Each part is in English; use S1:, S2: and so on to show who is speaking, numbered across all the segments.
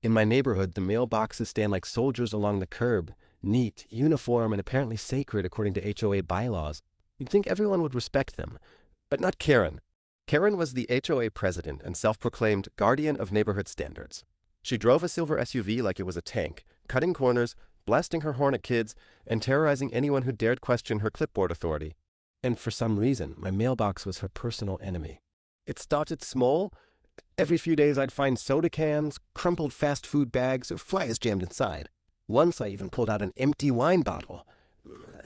S1: In my neighborhood, the mailboxes stand like soldiers along the curb, neat, uniform, and apparently sacred according to HOA bylaws. You'd think everyone would respect them, but not Karen. Karen was the HOA president and self-proclaimed guardian of neighborhood standards. She drove a silver SUV like it was a tank, cutting corners, blasting her horn at kids, and terrorizing anyone who dared question her clipboard authority. And for some reason, my mailbox was her personal enemy. It started small. Every few days I'd find soda cans, crumpled fast food bags, or flies jammed inside. Once I even pulled out an empty wine bottle.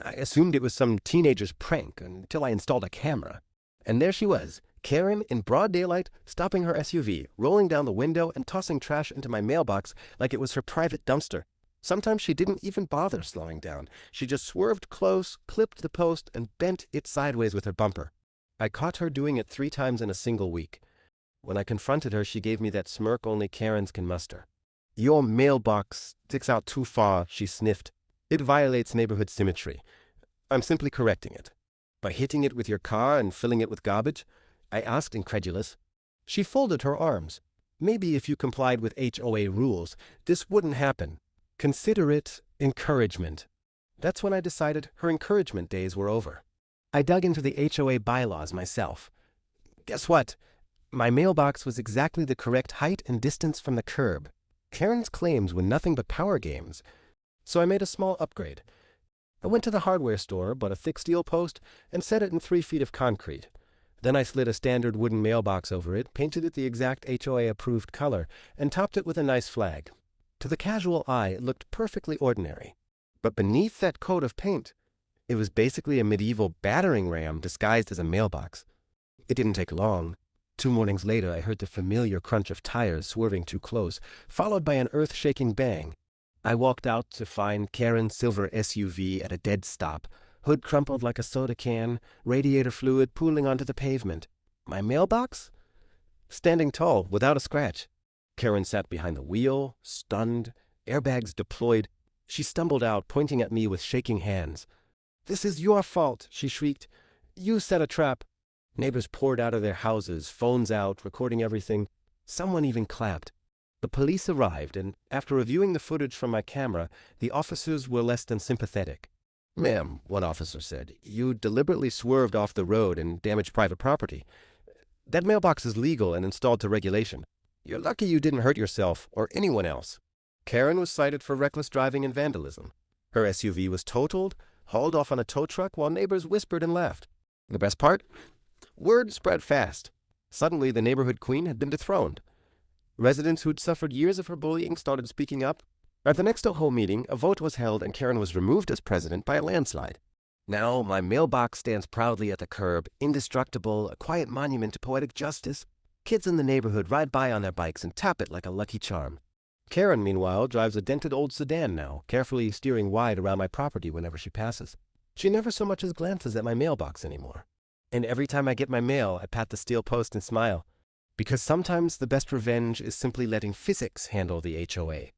S1: I assumed it was some teenager's prank until I installed a camera. And there she was, Karen in broad daylight, stopping her SUV, rolling down the window and tossing trash into my mailbox like it was her private dumpster. Sometimes she didn't even bother slowing down. She just swerved close, clipped the post, and bent it sideways with her bumper. I caught her doing it 3 times in a single week. When I confronted her, she gave me that smirk only Karens can muster. "Your mailbox sticks out too far," she sniffed. "It violates neighborhood symmetry. I'm simply correcting it." "By hitting it with your car and filling it with garbage?" I asked, incredulous. She folded her arms. "Maybe if you complied with HOA rules, this wouldn't happen. Consider it encouragement." That's when I decided her encouragement days were over. I dug into the HOA bylaws myself. Guess what? My mailbox was exactly the correct height and distance from the curb. Karen's claims were nothing but power games. So I made a small upgrade. I went to the hardware store, bought a thick steel post, and set it in 3 feet of concrete. Then I slid a standard wooden mailbox over it, painted it the exact HOA-approved color, and topped it with a nice flag. To the casual eye, it looked perfectly ordinary. But beneath that coat of paint, it was basically a medieval battering ram disguised as a mailbox. It didn't take long. 2 mornings later, I heard the familiar crunch of tires swerving too close, followed by an earth-shaking bang. I walked out to find Karen's silver SUV at a dead stop, hood crumpled like a soda can, radiator fluid pooling onto the pavement. My mailbox? Standing tall, without a scratch. Karen sat behind the wheel, stunned, airbags deployed. She stumbled out, pointing at me with shaking hands. "This is your fault," she shrieked. "You set a trap." Neighbors poured out of their houses, phones out, recording everything. Someone even clapped. The police arrived, and after reviewing the footage from my camera, the officers were less than sympathetic. "Ma'am," one officer said, "you deliberately swerved off the road and damaged private property. That mailbox is legal and installed to regulation. You're lucky you didn't hurt yourself or anyone else." Karen was cited for reckless driving and vandalism. Her SUV was totaled, hauled off on a tow truck while neighbors whispered and laughed. The best part? Word spread fast. Suddenly, the neighborhood queen had been dethroned. Residents who'd suffered years of her bullying started speaking up. At the next HOA meeting, a vote was held and Karen was removed as president by a landslide. Now, my mailbox stands proudly at the curb, indestructible, a quiet monument to poetic justice. Kids in the neighborhood ride by on their bikes and tap it like a lucky charm. Karen, meanwhile, drives a dented old sedan now, carefully steering wide around my property whenever she passes. She never so much as glances at my mailbox anymore. And every time I get my mail, I pat the steel post and smile. Because sometimes the best revenge is simply letting physics handle the HOA.